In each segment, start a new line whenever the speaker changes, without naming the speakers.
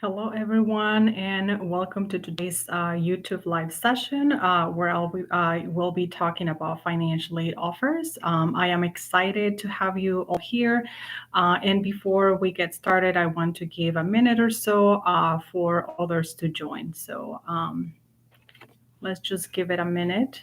Hello, everyone, and welcome to today's YouTube live session where I will be talking about financial aid offers. I am excited to have you all here. And before we get started, I want to give a minute or so for others to join. So let's just give it a minute.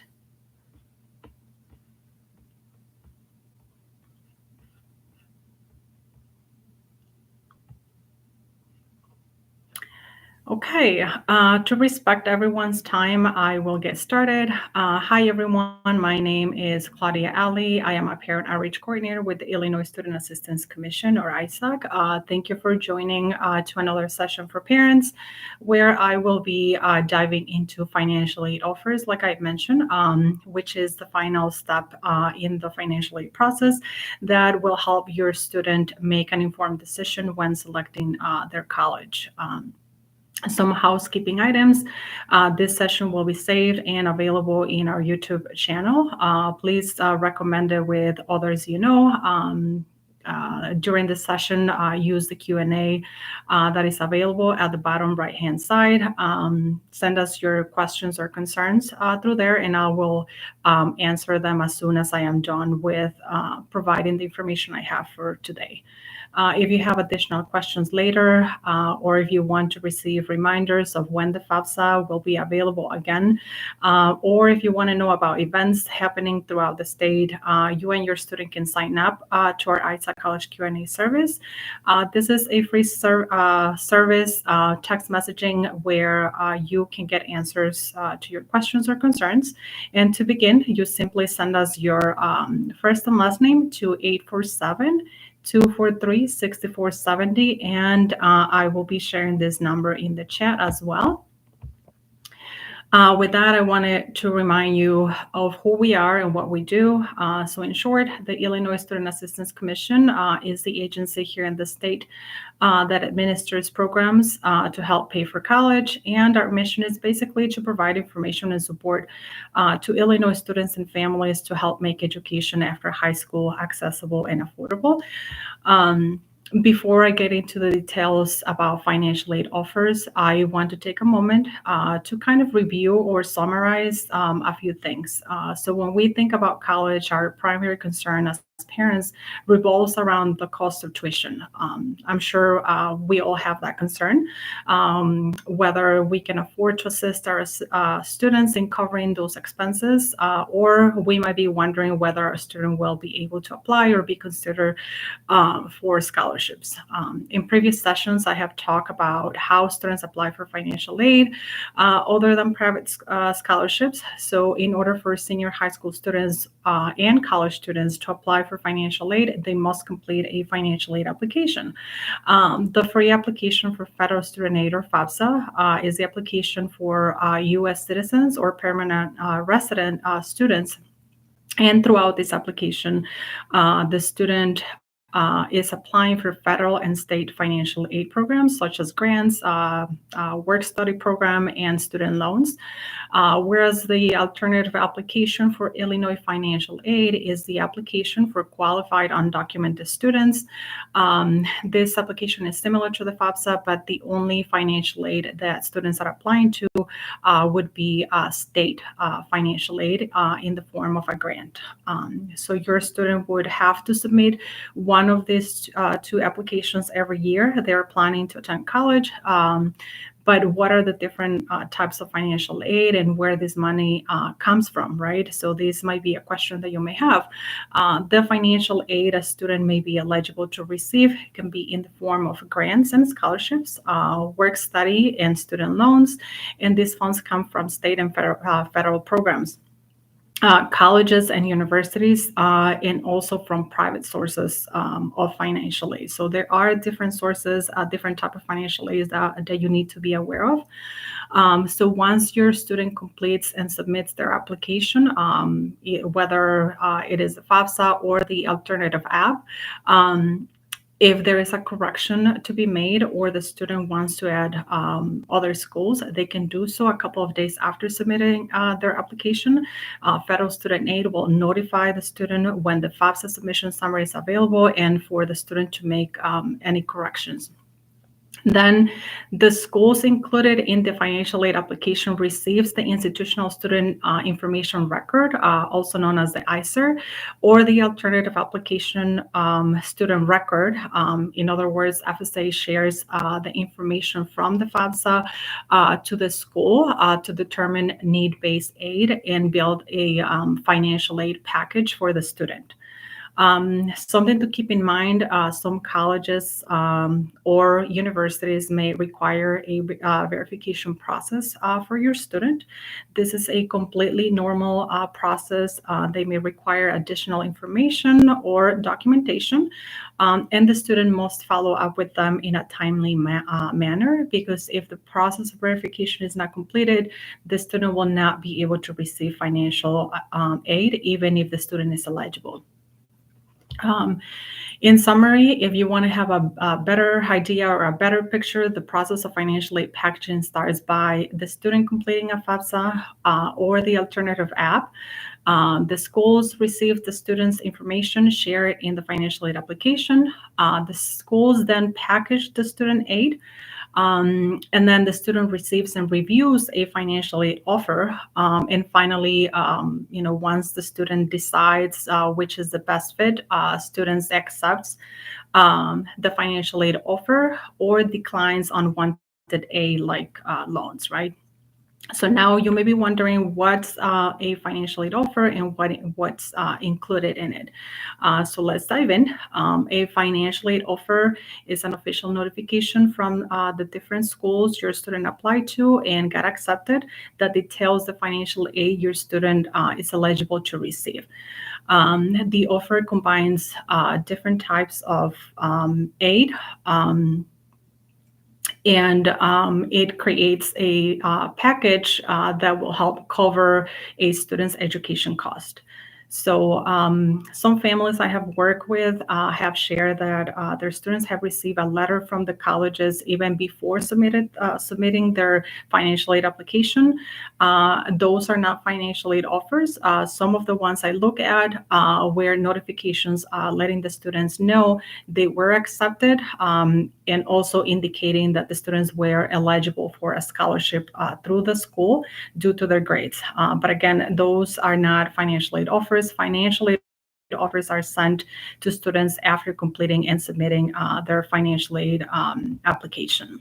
Okay, to respect everyone's time, I will get started. Hi, everyone. My name is Claudia Aly. I am a parent outreach coordinator with the Illinois Student Assistance Commission, or ISAC. Thank you for joining to another session for parents, where I will be diving into financial aid offers, like I mentioned, which is the final step in the financial aid process that will help your student make an informed decision when selecting their college. Some housekeeping items. This session will be saved and available in our YouTube channel. Please recommend it with others you know. During the session, use the Q&A that is available at the bottom right-hand side. Send us your questions or concerns through there, and I will answer them as soon as I am done with providing the information I have for today. If you have additional questions later, or if you want to receive reminders of when the FAFSA will be available again, or if you want to know about events happening throughout the state, you and your student can sign up to our ISAC College Q&A service. This is a free service, text messaging, where you can get answers to your questions or concerns. And to begin, you simply send us your first and last name to 847-243-6470, and I will be sharing this number in the chat as well. With that, I wanted to remind you of who we are and what we do. So in short, the Illinois Student Assistance Commission is the agency here in the state that administers programs to help pay for college. And our mission is basically to provide information and support to Illinois students and families to help make education after high school accessible and affordable. Before I get into the details about financial aid offers, I want to take a moment to kind of review or summarize a few things. So when we think about college, our primary concern as parents revolves around the cost of tuition. I'm sure we all have that concern, whether we can afford to assist our students in covering those expenses, or we might be wondering whether our student will be able to apply or be considered for scholarships. In previous sessions, I have talked about how students apply for financial aid other than private scholarships. So in order for senior high school students and college students to apply for financial aid, they must complete a financial aid application. The free application for federal student aid, or FAFSA, is the application for U.S. citizens or permanent resident students. And throughout this application, the student is applying for federal and state financial aid programs such as grants, work study program, and student loans. Whereas the alternative application for Illinois financial aid is the application for qualified undocumented students. This application is similar to the FAFSA, but the only financial aid that students are applying to would be state financial aid in the form of a grant. So your student would have to submit one of these two applications every year. They're planning to attend college. But what are the different types of financial aid and where this money comes from, right? So this might be a question that you may have. The financial aid a student may be eligible to receive can be in the form of grants and scholarships, work study, and student loans. And these funds come from state and federal programs. Colleges and universities, and also from private sources of financial aid. So there are different sources, different type of financial aid that you need to be aware of. So once your student completes and submits their application, whether it is the FAFSA or the alternative app, if there is a correction to be made or the student wants to add other schools, they can do so a couple of days after submitting their application. Federal Student Aid will notify the student when the FAFSA submission summary is available and for the student to make any corrections. Then the schools included in the financial aid application receives the institutional student information record, also known as the ISAR, or the alternative application student record. In other words, FSA shares the information from the FAFSA to the school to determine need-based aid and build a financial aid package for the student. Something to keep in mind, some colleges or universities may require a verification process for your student. This is a completely normal process. They may require additional information or documentation, and the student must follow up with them in a timely manner, because if the process of verification is not completed, the student will not be able to receive financial aid, even if the student is eligible. Um, in summary, if you want to have a better idea or a better picture, the process of financial aid packaging starts by the student completing a FAFSA or the alternative app. The schools receive the student's information, share it in the financial aid application. The schools then package the student aid. And then the student receives and reviews a financial aid offer. And finally, once the student decides which is the best fit, students accepts the financial aid offer or declines unwanted aid like loans, right? So now you may be wondering what's a financial aid offer and what's included in it. So let's dive in. A financial aid offer is an official notification from the different schools your student applied to and got accepted that details the financial aid your student is eligible to receive. The offer combines different types of aid. And it creates a package that will help cover a student's education cost. So some families I have worked with have shared that their students have received a letter from the colleges even before submitting their financial aid application. Those are not financial aid offers. Some of the ones I look at were notifications letting the students know they were accepted, and also indicating that the students were eligible for a scholarship through the school due to their grades. But again, those are not financial aid offers. Financial aid offers are sent to students after completing and submitting their financial aid application.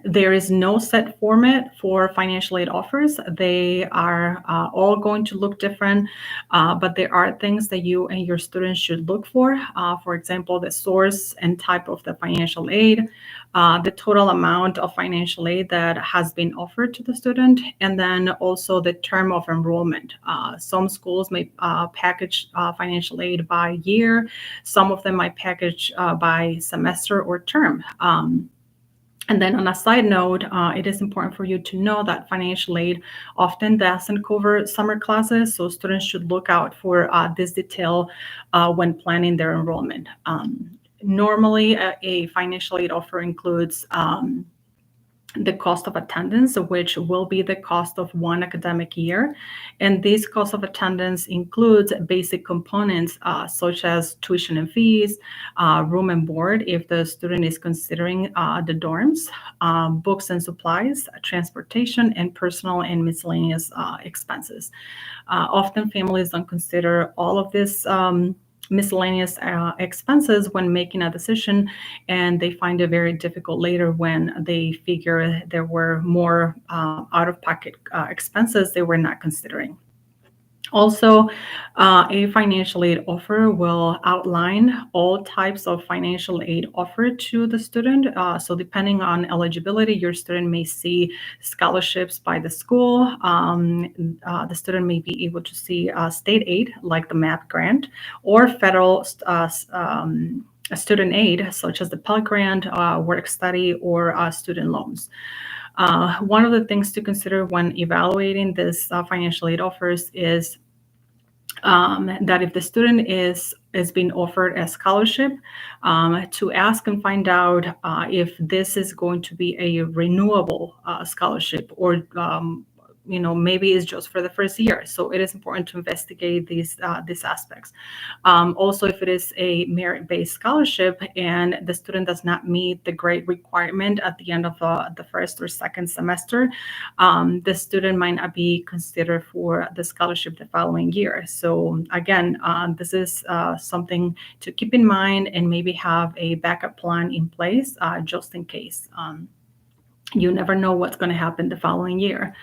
There is no set format for financial aid offers. They are all going to look different, but there are things that you and your students should look for. For example, the source and type of the financial aid, the total amount of financial aid that has been offered to the student, and then also the term of enrollment. Some schools may package financial aid by year. Some of them might package by semester or term. And then on a side note, it is important for you to know that financial aid often doesn't cover summer classes, so students should look out for this detail when planning their enrollment. Normally, a financial aid offer includes the cost of attendance, which will be the cost of one academic year. And this cost of attendance includes basic components such as tuition and fees, room and board if the student is considering the dorms, books and supplies, transportation, and personal and miscellaneous expenses. Often families don't consider all of this miscellaneous expenses when making a decision, and they find it very difficult later when they figure there were more out-of-pocket expenses they were not considering. Also, a financial aid offer will outline all types of financial aid offered to the student. So depending on eligibility, your student may see scholarships by the school. The student may be able to see state aid, like the MAP grant, or federal student aid, such as the Pell Grant, work study, or student loans. One of the things to consider when evaluating this financial aid offers is that if the student is being offered a scholarship, to ask and find out if this is going to be a renewable scholarship, or maybe it's just for the first year. So it is important to investigate these aspects. Also, if it is a merit-based scholarship and the student does not meet the grade requirement at the end of the first or second semester, the student might not be considered for the scholarship the following year. So again, this is something to keep in mind and maybe have a backup plan in place just in case. You never know what's going to happen the following year.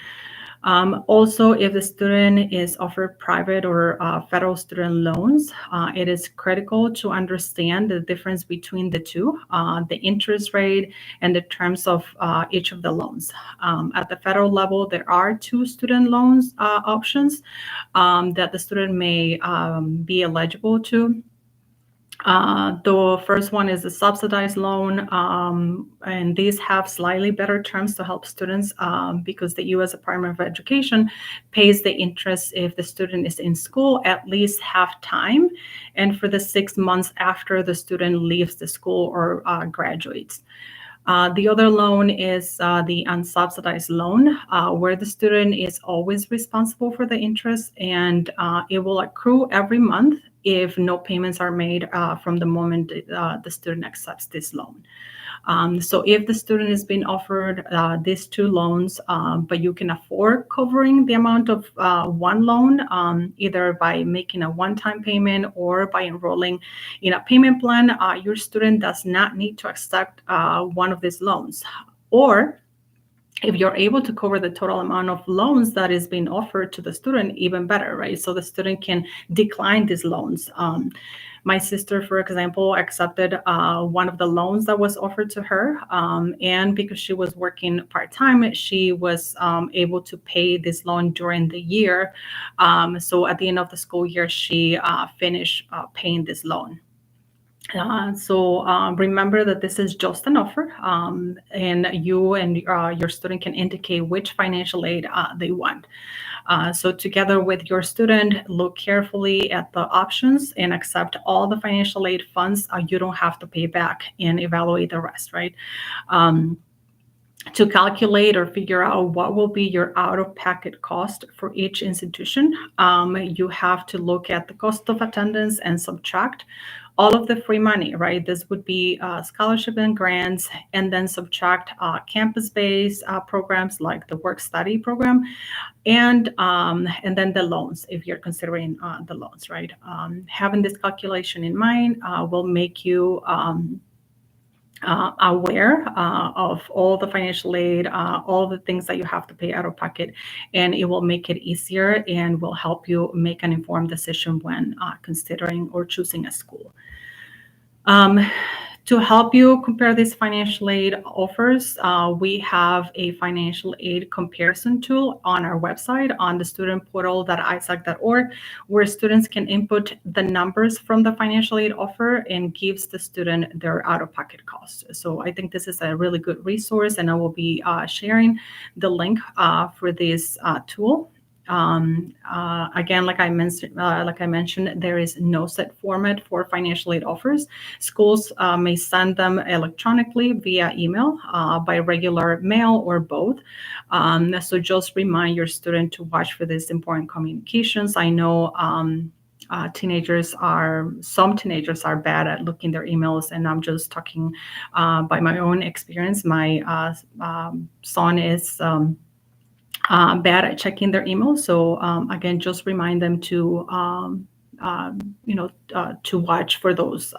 Also, if the student is offered private or federal student loans, it is critical to understand the difference between the two, the interest rate and the terms of each of the loans. At the federal level, there are two student loans options that the student may be eligible to. The first one is a subsidized loan, and these have slightly better terms to help students because the U.S. Department of Education pays the interest if the student is in school at least half time and for the 6 months after the student leaves the school or graduates. The other loan is the unsubsidized loan, where the student is always responsible for the interest, and it will accrue every month if no payments are made from the moment the student accepts this loan. So if the student is being offered these two loans, but you can afford covering the amount of one loan, either by making a one-time payment or by enrolling in a payment plan, your student does not need to accept one of these loans. Or if you're able to cover the total amount of loans that is being offered to the student, even better, right? So the student can decline these loans. My sister, for example, accepted one of the loans that was offered to her. And because she was working part-time, she was able to pay this loan during the year. So at the end of the school year, she finished paying this loan. So remember that this is just an offer, and you and your student can indicate which financial aid they want. So together with your student, look carefully at the options and accept all the financial aid funds you don't have to pay back and evaluate the rest, right? To calculate or figure out what will be your out-of-pocket cost for each institution, you have to look at the cost of attendance and subtract all of the free money, right? This would be scholarship and grants, and then subtract campus-based programs like the work-study program, and then the loans, if you're considering the loans, right? Having this calculation in mind will make you aware of all the financial aid, all the things that you have to pay out of pocket, and it will make it easier and will help you make an informed decision when considering or choosing a school. To help you compare these financial aid offers, we have a financial aid comparison tool on our website on the student portal.isac.org, where students can input the numbers from the financial aid offer and gives the student their out-of-pocket costs. So I think this is a really good resource, and I will be sharing the link for this tool. Again, like I mentioned, there is no set format for financial aid offers. Schools may send them electronically via email, by regular mail, or both. So just remind your student to watch for these important communications. I know some teenagers are bad at looking their emails, and I'm just talking by my own experience. My son is bad at checking their emails. So again, just remind them to to watch for those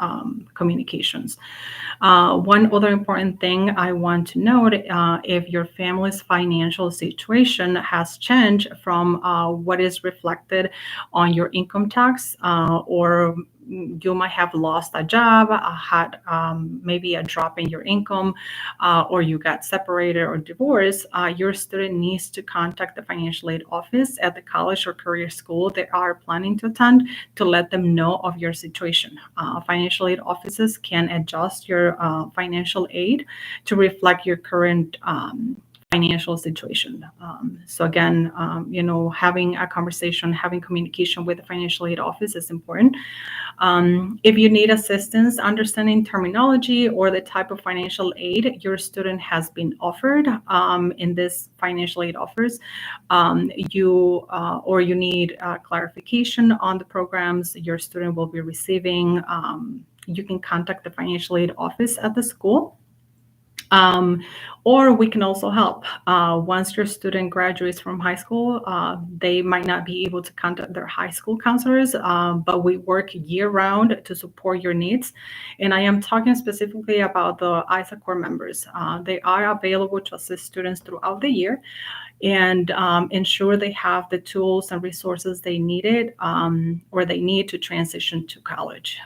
communications. One other important thing I want to note, if your family's financial situation has changed from what is reflected on your income tax, or you might have lost a job, had maybe a drop in your income, or you got separated or divorced, your student needs to contact the financial aid office at the college or career school they are planning to attend to let them know of your situation. Financial aid offices can adjust your financial aid to reflect your current financial situation. So again, having a conversation, having communication with the financial aid office is important. If you need assistance understanding terminology or the type of financial aid your student has been offered in this financial aid offers, or you need clarification on the programs your student will be receiving, you can contact the financial aid office at the school. Or we can also help. Once your student graduates from high school, they might not be able to contact their high school counselors, but we work year-round to support your needs. And I am talking specifically about the ISAC core members. They are available to assist students throughout the year and ensure they have the tools and resources they needed or they need to transition to college.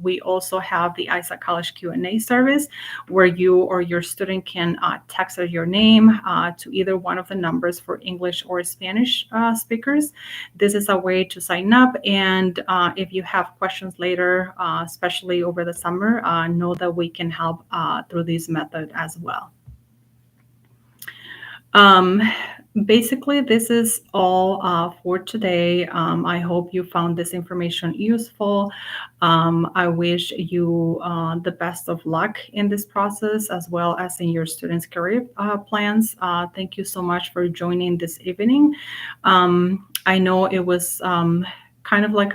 We also have the ISAC College Q&A service where you or your student can text your name to either one of the numbers for English or Spanish speakers. This is a way to sign up, and if you have questions later, especially over the summer, know that we can help through this method as well. Basically, this is all for today. I hope you found this information useful. I wish you the best of luck in this process as well as in your students' career plans. Thank you so much for joining this evening. I know it was kind of like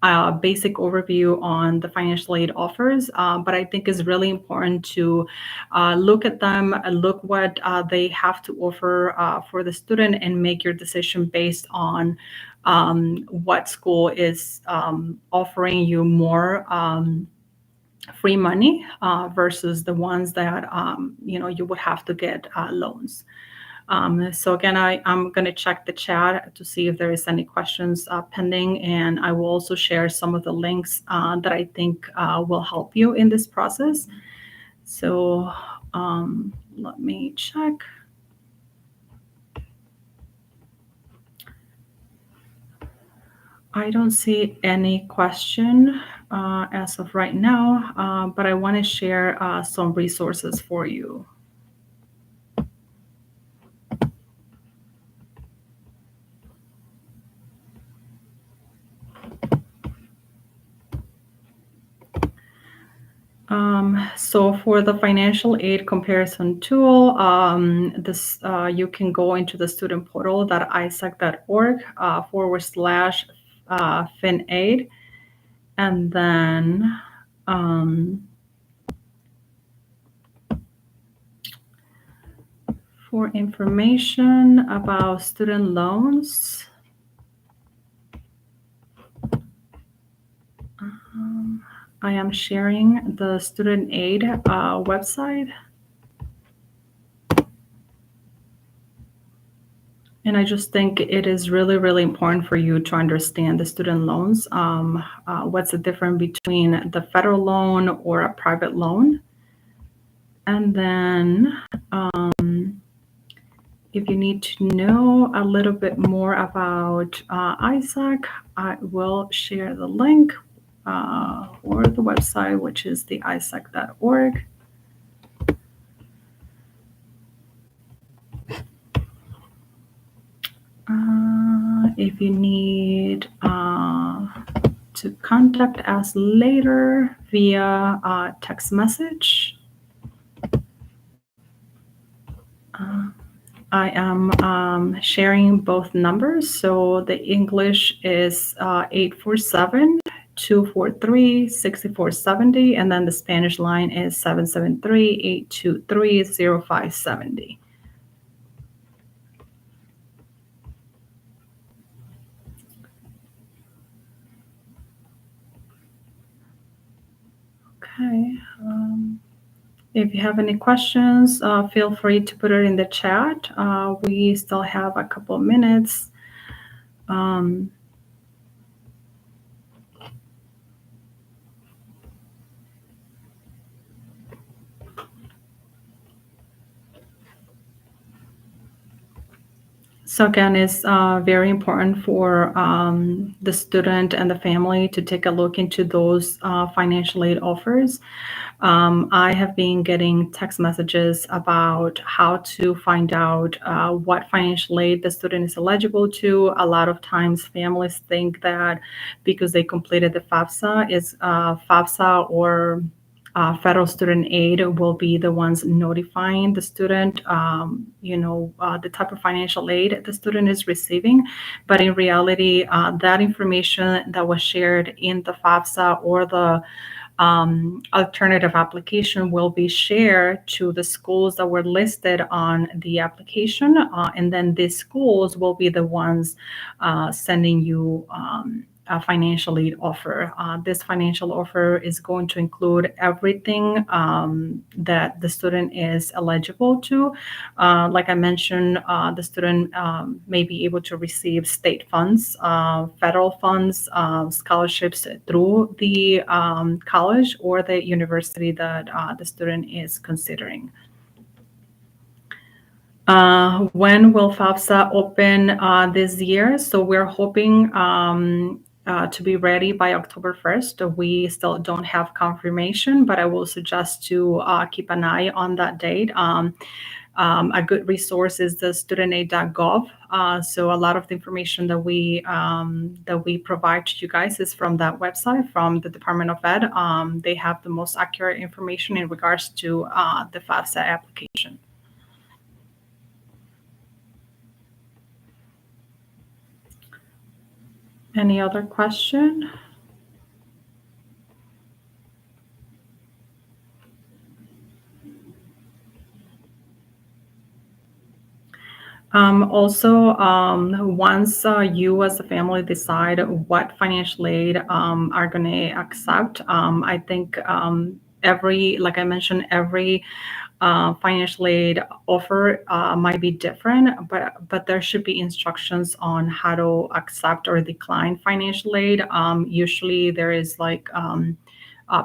a basic overview on the financial aid offers, but I think it's really important to look at them, look what they have to offer for the student, and make your decision based on what school is offering you more free money versus the ones that you would have to get loans. So again, I'm going to check the chat to see if there is any questions pending, and I will also share some of the links that I think will help you in this process. So let me check. I don't see any question as of right now, but I want to share some resources for you. So for the financial aid comparison tool, you can go into the student portal.isac.org /FinAid, and then for information about student loans, I am sharing the student aid website. And I just think it is really, really important for you to understand the student loans. What's the difference between the federal loan or a private loan? And then if you need to know a little bit more about ISAC, I will share the link or the website, which is the isac.org. If you need to contact us later via text message, I am sharing both numbers. So the English is 847-243-6470, and then the Spanish line is 773-823-0570. Okay. If you have any questions, feel free to put it in the chat. We still have a couple of minutes. So again, it's very important for the student and the family to take a look into those financial aid offers. I have been getting text messages about how to find out what financial aid the student is eligible to. A lot of times, families think that because they completed the FAFSA, is FAFSA or federal student aid will be the ones notifying the student, the type of financial aid the student is receiving. But in reality, that information that was shared in the FAFSA or the alternative application will be shared to the schools that were listed on the application, and then these schools will be the ones sending you a financial aid offer. This financial offer is going to include everything that the student is eligible to. Like I mentioned, the student may be able to receive state funds, federal funds, scholarships through the college or the university that the student is considering. When will FAFSA open this year? So we're hoping to be ready by October 1st. We still don't have confirmation, but I will suggest to keep an eye on that date. A good resource is the studentaid.gov. So a lot of the information that we provide to you guys is from that website, from the Department of Ed. They have the most accurate information in regards to the FAFSA application. Any other question? Also, once you as a family decide what financial aid are going to accept, I think like I mentioned, every financial aid offer might be different, but there should be instructions on how to accept or decline financial aid. Usually, there is like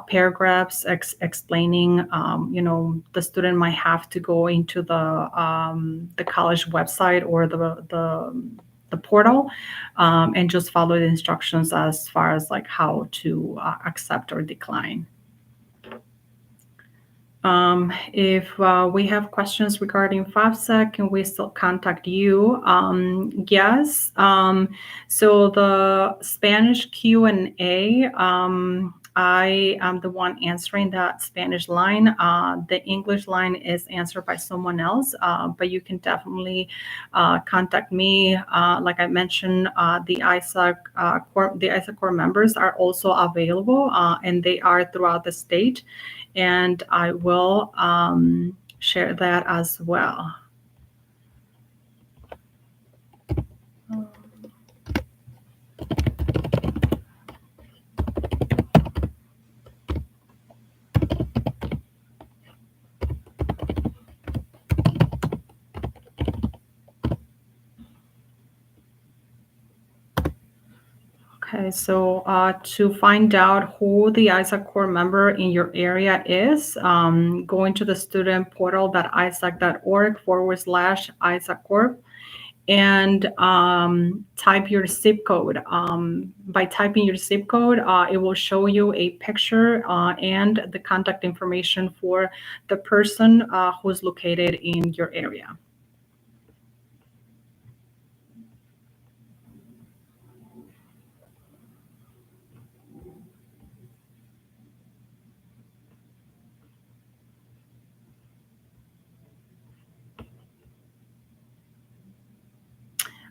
paragraphs explaining, the student might have to go into the college website or the portal and just follow the instructions as far as like how to accept or decline. If we have questions regarding FAFSA, can we still contact you? Yes. So the Spanish Q&A, I am the one answering that Spanish line. The English line is answered by someone else, but you can definitely contact me. Like I mentioned, the ISAC core members are also available, and they are throughout the state. And I will share that as well. Okay, so to find out who the ISAC core member in your area is, go into the student portal.isac.org/ISAC Corp and type your zip code. By typing your zip code, it will show you a picture and the contact information for the person who's located in your area.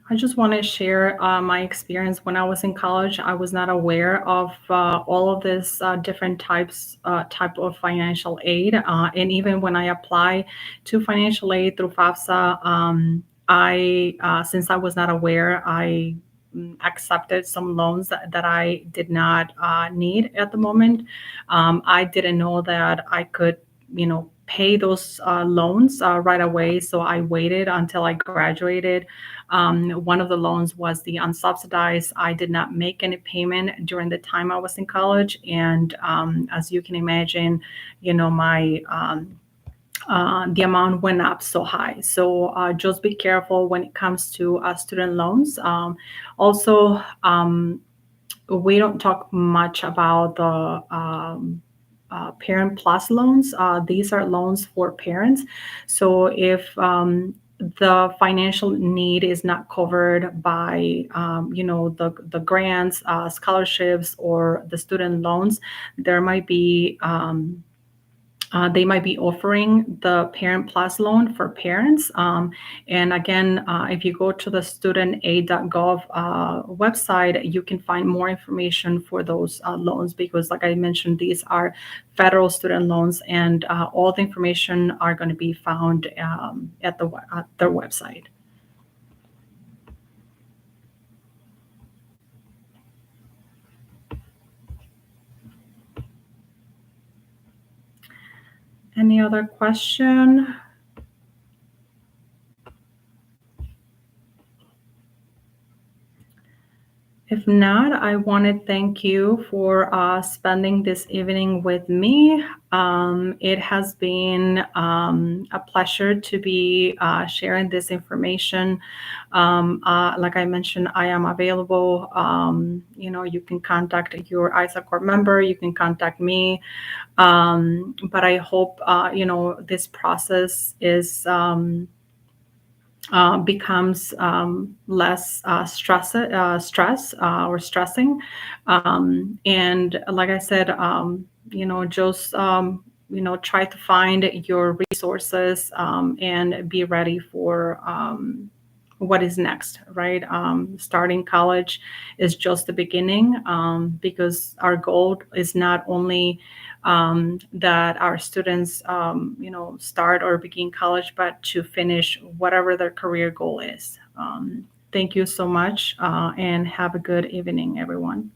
I just want to share my experience when I was in college. I was not aware of all of this different type of financial aid, and even when I apply to financial aid through FAFSA, since I was not aware, I accepted some loans that I did not need at the moment. I didn't know that I could, pay those loans right away. So I waited until I graduated. One of the loans was the unsubsidized. I did not make any payment during the time I was in college. And as you can imagine, my the amount went up so high. So just be careful when it comes to student loans. Also, we don't talk much about the Parent Plus loans. These are loans for parents. So if the financial need is not covered by, the grants, scholarships, or the student loans, there might be they might be offering the Parent Plus loan for parents. And again, if you go to the studentaid.gov website, you can find more information for those loans because, like I mentioned, these are federal student loans, and all the information are going to be found at their website. Any other question? If not, I want to thank you for spending this evening with me. It has been a pleasure to be sharing this information. Like I mentioned, I am available. You can contact your ISAC core member. You can contact me. But I hope, this process is becomes less stress or stressing. And like I said, just try to find your resources and be ready for what is next, right? Starting college is just the beginning, because our goal is not only that our students, start or begin college, but to finish whatever their career goal is. Thank you so much, and have a good evening, everyone.